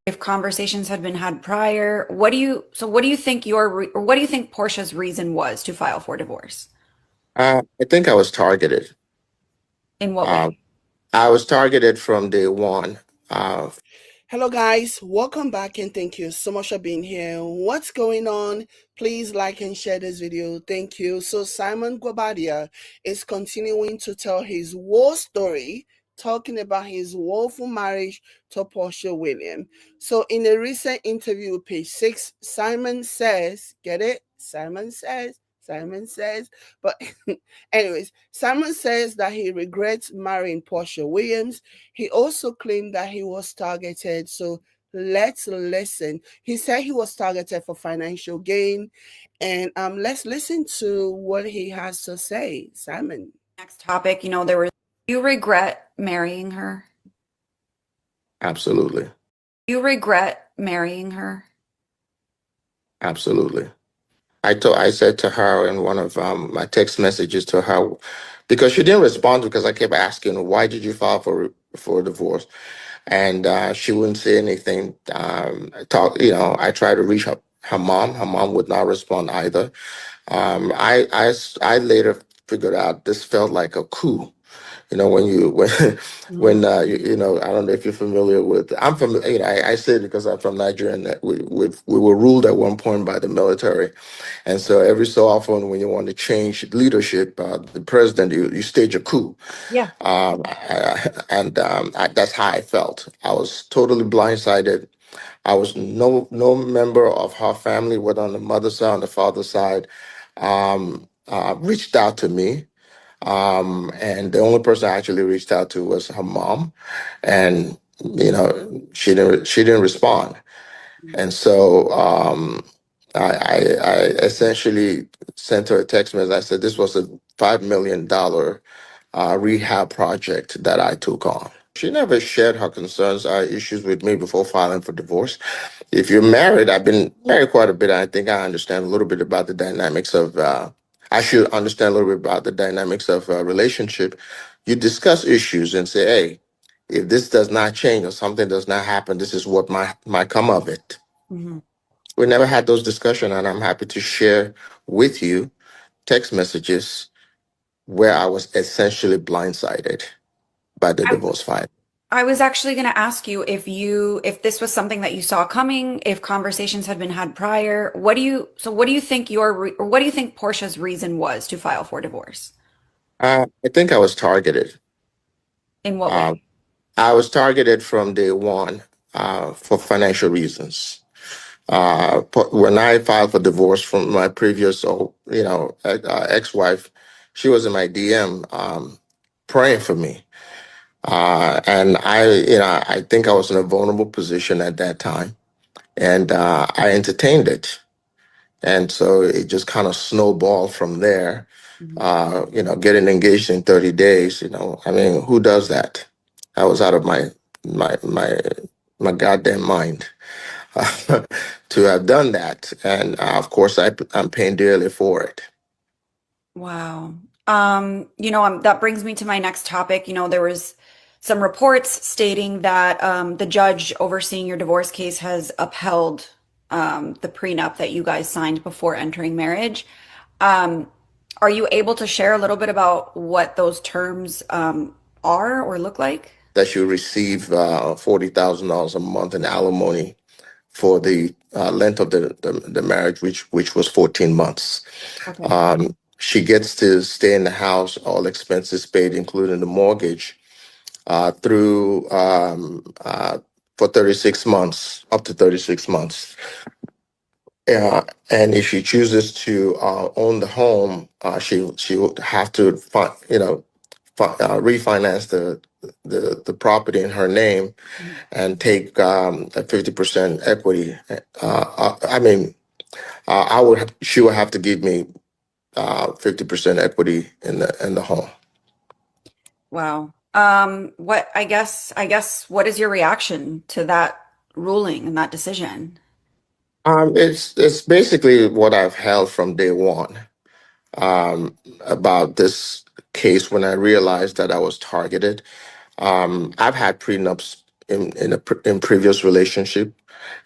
if conversations had been had prior, what do you think what do you think Portia's reason was to file for divorce? I think I was targeted. In what Uh, way? I was targeted from day one. Uh, Hello, guys. Welcome back and thank you so much for being here. What's going on? Please like and share this video. Thank you. So, Simon Guobadia is continuing to tell his war story, talking about his woeful marriage to Porsha William. So, in a recent interview with Page 6, Simon says, get it? Simon says, but anyways, Simon says that he regrets marrying Porsha Williams. He also claimed that he was targeted. So let's listen. He said he was targeted for financial gain. And let's listen to what he has to say. Simon. Next topic, do you regret marrying her? Absolutely. Do you regret marrying her? Absolutely. I said to her in one of my text messages to her, because she didn't respond because I kept asking, why did you file for divorce? And she wouldn't say anything. I tried to reach her mom. Her mom would not respond either. I later figured out this felt like a coup. When you when Mhm. I don't know if you're familiar with. I'm familiar. I say it because I'm from Nigeria, and that we were ruled at one point by the military, and so every so often when you want to change leadership, the president, you stage a coup. Yeah. That's how I felt. I was totally blindsided. I was no member of her family, whether on the mother's side, on the father's side, reached out to me. And the only person I actually reached out to was her mom, and she didn't respond. And so I essentially sent her a text message. I said this was a $5 million rehab project that I took on. She never shared her concerns or issues with me before filing for divorce. If you're married, I've been married quite a bit. I think I understand a little bit about the dynamics of. I should understand a little bit about the dynamics of a relationship. You discuss issues and say, "Hey, if this does not change or something does not happen, this is what might come of it." Mhm. We never had those discussions, and I'm happy to share with you text messages where I was essentially blindsided by the I, divorce filing. I was actually going to ask you if this was something that you saw coming, if conversations had been had prior. What do you think or what do you think Portia's reason was to file for divorce? I think I was targeted. In what Uh, way? I was targeted from day one for financial reasons. When I filed for divorce from my previous, ex-wife, she was in my DM praying for me, and I think I was in a vulnerable position at that time, and I entertained it, and so it just kind of snowballed from there. Mhm. Getting engaged in 30 days. I mean, who does that? I was out of my my my goddamn mind to have done that. And of course, I'm paying dearly for it. Wow. That brings me to my next topic. There was some reports stating that the judge overseeing your divorce case has upheld the prenup that you guys signed before entering marriage. Um, are you able to share a little bit about what those terms are or look like? That you receive $40,000 a month in alimony for the length of the marriage, which was 14 months. Okay. She gets to stay in the house, all expenses paid, including the mortgage, through for 36 months, up to 36 months. And if she chooses to own the home, she would have to refinance the property in her name Mhm. and take a 50% equity. I mean, I would she would have to give me 50% equity in the home. Wow. What is your reaction to that ruling and that decision? It's basically what I've held from day one about this case when I realized that I was targeted. I've had prenups in previous relationship,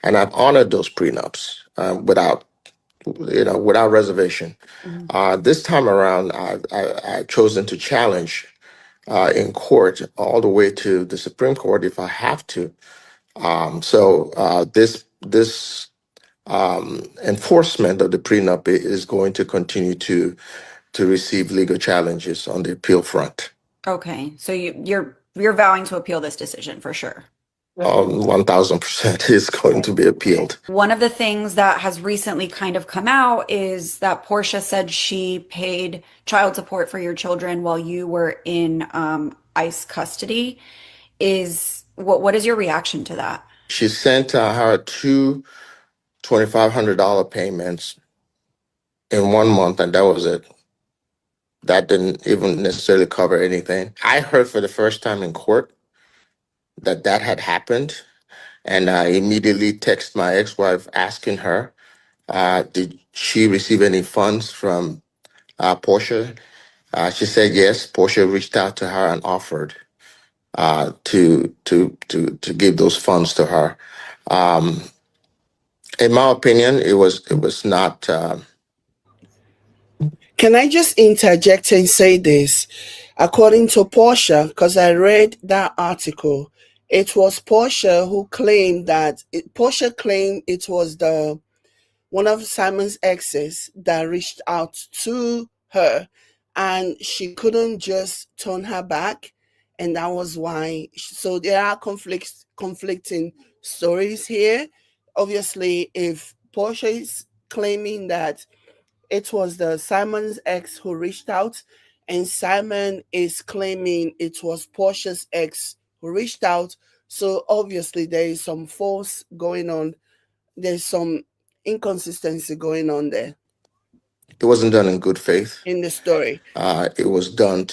and I've honored those prenups without reservation. Mhm. This time around, I've chosen to challenge in court all the way to the Supreme Court if I have to. This enforcement of the prenup is going to continue to receive legal challenges on the appeal front. Okay, so you're vowing to appeal this decision for sure. 1000% is going to be appealed. One of the things that has recently kind of come out is that Porsha said she paid child support for your children while you were in ICE custody. What is your reaction to that? She sent her two $2,500 payments in 1 month, and that was it. That didn't even necessarily cover anything. I heard for the first time in court that had happened, and I immediately texted my ex-wife asking her, did she receive any funds from Porsha? She said yes. Porsha reached out to her and offered to give those funds to her. Um, in my opinion, it was not. Can I just interject and say this? According to Porsha, because I read that article, it was Porsha who claimed Porsha claimed it was the one of Simon's exes that reached out to her, and she couldn't just turn her back, and that was why. So there are conflicting stories here. Obviously, if Porsha is claiming that it was the Simon's ex who reached out, and Simon is claiming it was Porsha's ex who reached out. So obviously there is some force going on. There's some inconsistency going on there It wasn't done in good faith. in the story. It was done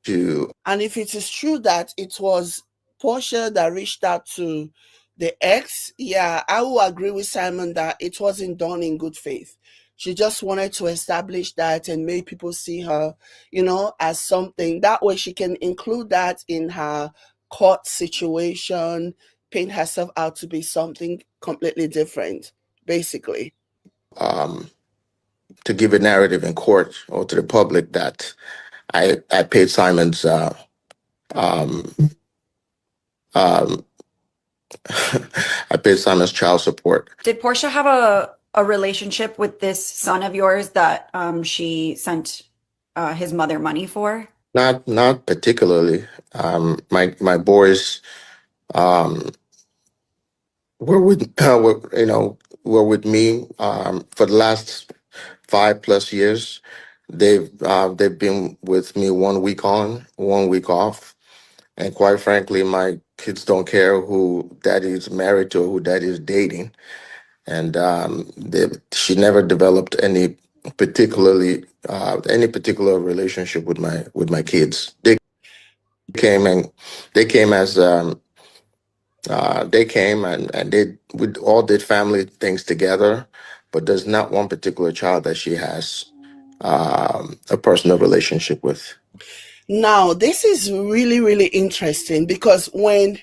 to. And if it is true that it was Porsha that reached out to the ex, yeah, I will agree with Simon that it wasn't done in good faith. She just wanted to establish that and make people see her, as something. That way she can include that in her court situation, paint herself out to be something completely different, basically. Um, to give a narrative in court or to the public that I paid Simon's um, um, I paid Simon's child support. Did Portia have a relationship with this son of yours that she sent his mother money for? Not particularly. My boys um, were with me for the last 5+ years. They've been with me 1 week on, 1 week off. And quite frankly, my kids don't care who daddy's married to or who daddy's dating. And she never developed any particular relationship with my kids. Came and they came as they came and we all did family things together, but there's not one particular child that she has a personal relationship with. Now, this is really, really interesting because when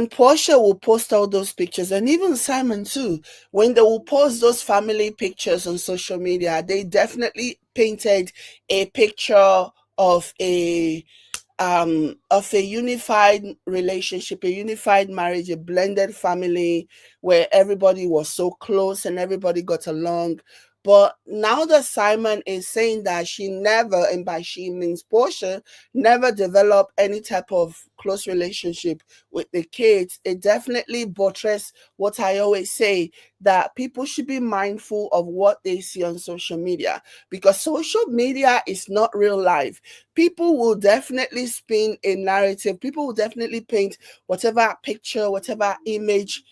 Portia will post all those pictures, and even Simon too, when they will post those family pictures on social media, they definitely painted a picture of a unified relationship, a unified marriage, a blended family where everybody was so close and everybody got along. But now that Simon is saying that she never, and by she means Portia, never developed any type of close relationship with the kids, it definitely buttresses what I always say, that people should be mindful of what they see on social media, because social media is not real life. People will definitely spin a narrative. People will definitely paint whatever picture, whatever image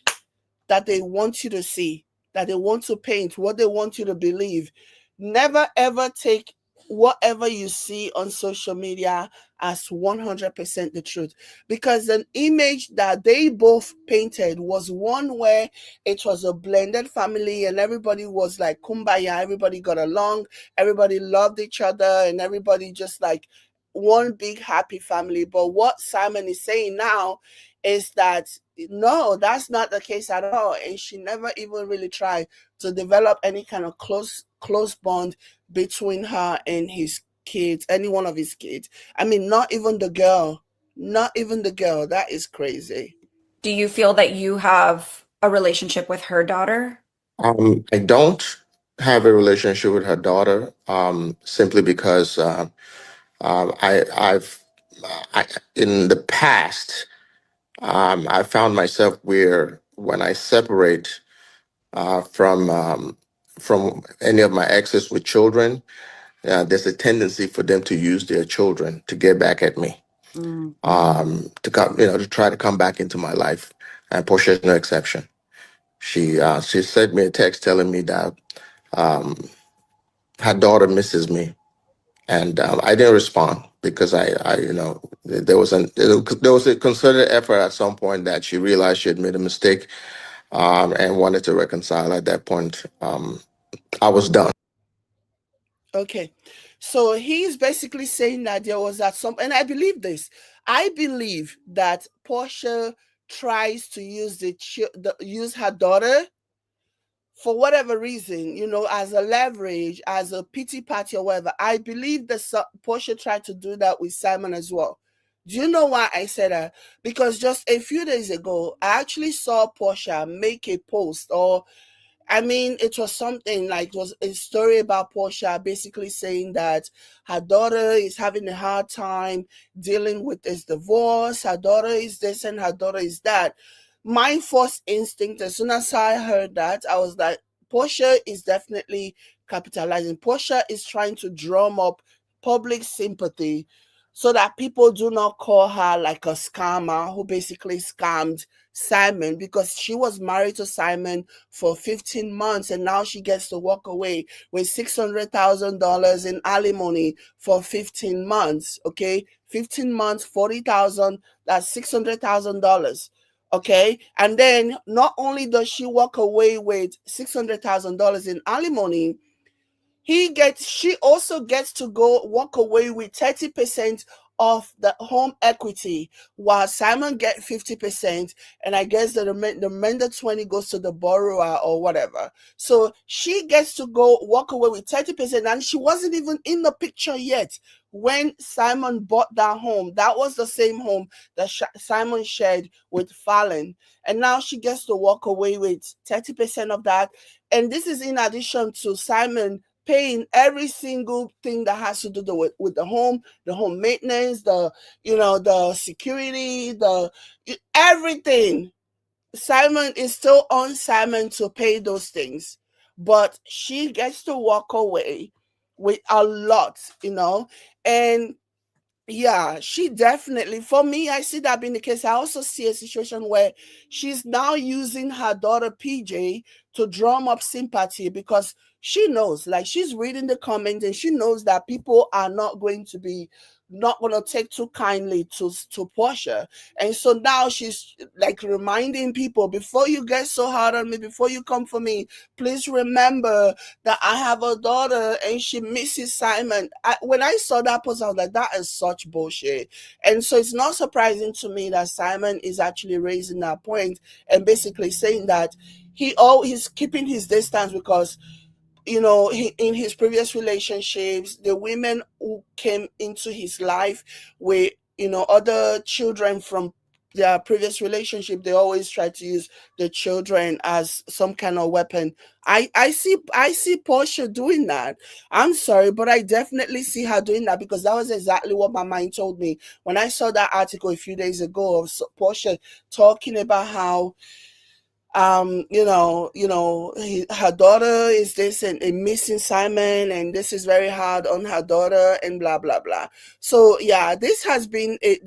that they want you to see, that they want to paint, what they want you to believe. Never ever take whatever you see on social media as 100% the truth, because an image that they both painted was one where it was a blended family and everybody was like kumbaya, everybody got along, everybody loved each other, and everybody just like one big happy family. But what Simon is saying now is that no, that's not the case at all. And she never even really tried to develop any kind of close bond between her and his kids, any one of his kids. I mean, not even the girl. Not even the girl. That is crazy. Do you feel that you have a relationship with her daughter? I don't have a relationship with her daughter, simply because I've I, in the past, I found myself where when I separate from any of my exes with children, there's a tendency for them to use their children to get back at me, Mm. to come, to try to come back into my life. And Portia is no exception. She sent me a text telling me that um, her daughter misses me, and I didn't respond because there was a concerted effort at some point that she realized she had made a mistake, and wanted to reconcile. At that point, I was done. Okay. So he's basically saying that there was that some, and I believe this. I believe that Portia tries to use use her daughter for whatever reason, as a leverage, as a pity party or whatever. I believe that Portia tried to do that with Simon as well. Do you know why I said that? Because just a few days ago, I actually saw Portia make a post, or I mean, it was something like, it was a story about Porsha basically saying that her daughter is having a hard time dealing with this divorce. Her daughter is this and her daughter is that. My first instinct, as soon as I heard that, I was like, Porsha is definitely capitalizing. Porsha is trying to drum up public sympathy so that people do not call her like a scammer who basically scammed Simon, because she was married to Simon for 15 months and now she gets to walk away with $600,000 in alimony for 15 months. Okay, 15 months, 40,000, that's $600,000. Okay, and then not only does she walk away with $600,000 in alimony, she also gets to go walk away with 30% of the home equity, while Simon get 50%, and I guess the remainder 20 goes to the borrower or whatever. So she gets to go walk away with 30%, and she wasn't even in the picture yet when Simon bought that home. That was the same home that Simon shared with Fallon, and now she gets to walk away with 30% of that. And this is in addition to Simon paying every single thing that has to do with the home maintenance, the security, the everything. Simon is still on Simon to pay those things, but she gets to walk away with a lot. And yeah, she definitely, for me, I see that being the case. I also see a situation where she's now using her daughter PJ to drum up sympathy, because she knows, like, she's reading the comments and she knows that people are not going to take too kindly to Porsha. And so now she's like reminding people, before you get so hard on me, before you come for me, please remember that I have a daughter and she misses Simon. When I saw that post, I was like, that is such bullshit. And so it's not surprising to me that Simon is actually raising that point and basically saying that he's keeping his distance because in his previous relationships, the women who came into his life with, other children from their previous relationship, they always try to use the children as some kind of weapon. I see Portia doing that. I'm sorry, but I definitely see her doing that, because that was exactly what my mind told me when I saw that article a few days ago of Portia talking about how her daughter is this and missing Simon, and this is very hard on her daughter, and blah blah blah. So yeah, this has been a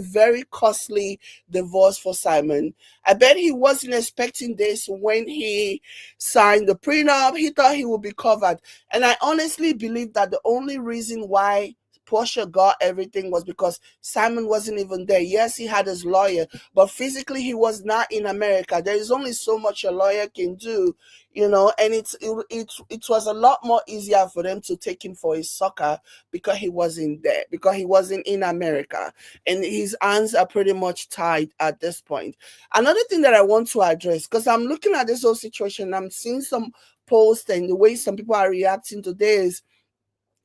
very costly divorce for Simon. I bet he wasn't expecting this when he signed the prenup. He thought he would be covered, and I honestly believe that the only reason why Porsha got everything was because Simon wasn't even there. Yes, he had his lawyer, but physically he was not in America. There is only so much a lawyer can do, and it was a lot more easier for them to take him for his soccer because he wasn't there, because he wasn't in America, and his hands are pretty much tied at this point. Another thing that I want to address, because I'm looking at this whole situation, I'm seeing some posts and the way some people are reacting to this,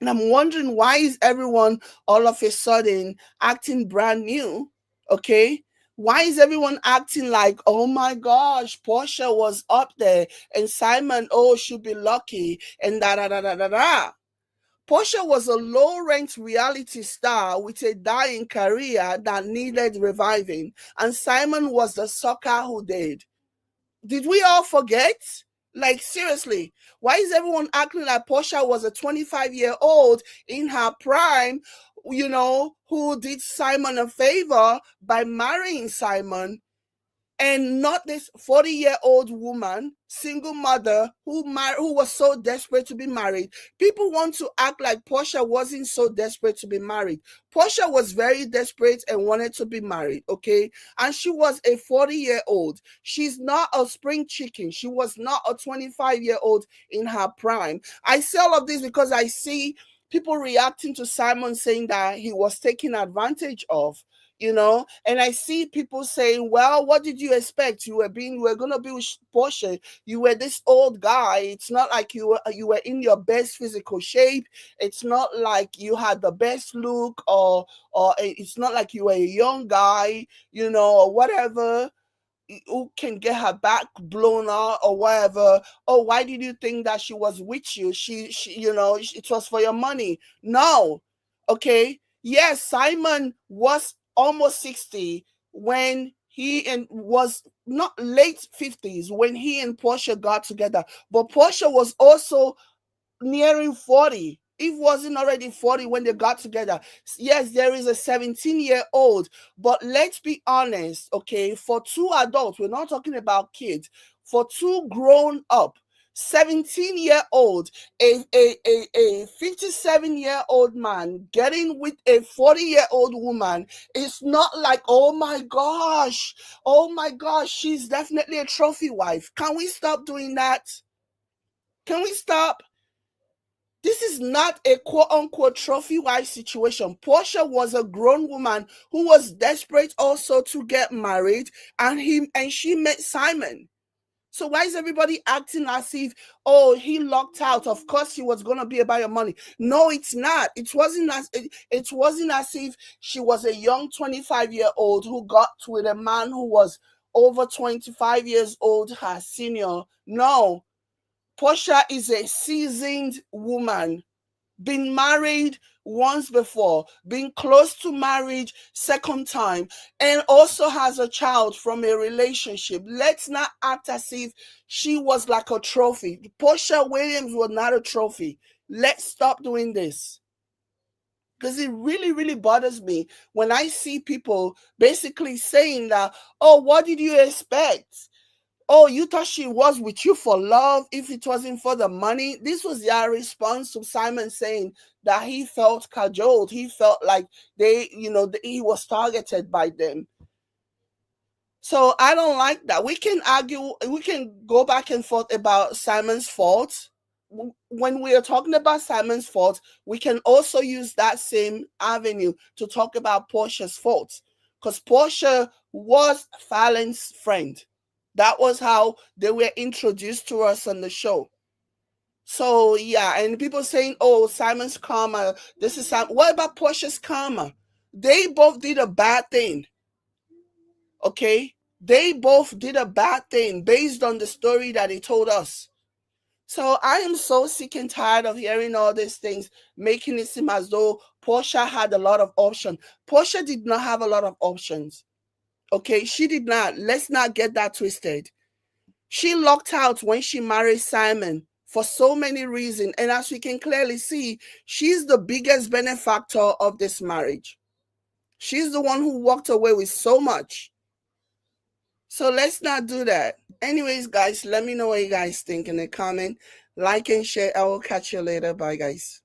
and I'm wondering, why is everyone all of a sudden acting brand new? Okay. Why is everyone acting like, oh my gosh, Porsha was up there and Simon, oh, should be lucky and da da da da da da. Porsha was a low-rent reality star with a dying career that needed reviving, and Simon was the sucker who did. Did we all forget? Like, seriously, why is everyone acting like Porsha was a 25-year-old in her prime, who did Simon a favor by marrying Simon, and not this 40-year-old woman, single mother who was so desperate to be married? People want to act like Porsha wasn't so desperate to be married. Porsha was very desperate and wanted to be married, okay? And she was a 40-year-old. She's not a spring chicken. She was not a 25-year-old in her prime. I say all of this because I see people reacting to Simon saying that he was taken advantage of, and I see people saying, well, what did you expect? You were going to be with Porsha. You were this old guy. It's not like you were in your best physical shape. It's not like you had the best look, or it's not like you were a young guy, or whatever, who can get her back blown out or whatever. Oh, why did you think that she was with you? She it was for your money. No. Okay. Yes, Simon was almost 60 when was not late 50s when he and Porsha got together. But Porsha was also nearing 40. Eve wasn't already 40 when they got together. Yes, there is a 17-year-old, but let's be honest, okay? For two adults, we're not talking about kids. For two grown up, 17-year-old, a 57-year-old man getting with a 40-year-old woman, it's not like, oh my gosh, she's definitely a trophy wife. Can we stop doing that? Can we stop? This is not a quote-unquote trophy wife situation. Porsha was a grown woman who was desperate also to get married, and she met Simon. So why is everybody acting as if, oh, he locked out? Of course he was going to be about your money. No, it's not. It wasn't as if she was a young 25-year-old who got with a man who was over 25 years old, her senior. No. Porsha is a seasoned woman, been married once before, been close to marriage second time, and also has a child from a relationship. Let's not act as if she was like a trophy. Porsha Williams was not a trophy. Let's stop doing this. Because it really, really bothers me when I see people basically saying that, oh, what did you expect? Oh, you thought she was with you for love if it wasn't for the money? This was their response to Simon saying that he felt cajoled. He felt like he was targeted by them. So I don't like that. We can argue, we can go back and forth about Simon's fault. When we are talking about Simon's fault, we can also use that same avenue to talk about Porsha's fault. Because Porsha was Fallon's friend. That was how they were introduced to us on the show. So yeah, and people saying, oh, Simon's karma, this is Simon. What about Porsha's karma? They both did a bad thing. Okay? They both did a bad thing based on the story that they told us. So I am so sick and tired of hearing all these things, making it seem as though Porsha had a lot of options. Porsha did not have a lot of options. Okay? She did not. Let's not get that twisted. She locked out when she married Simon for so many reasons. And as we can clearly see, she's the biggest benefactor of this marriage. She's the one who walked away with so much. So let's not do that. Anyways, guys, let me know what you guys think in the comment. Like and share. I will catch you later. Bye, guys.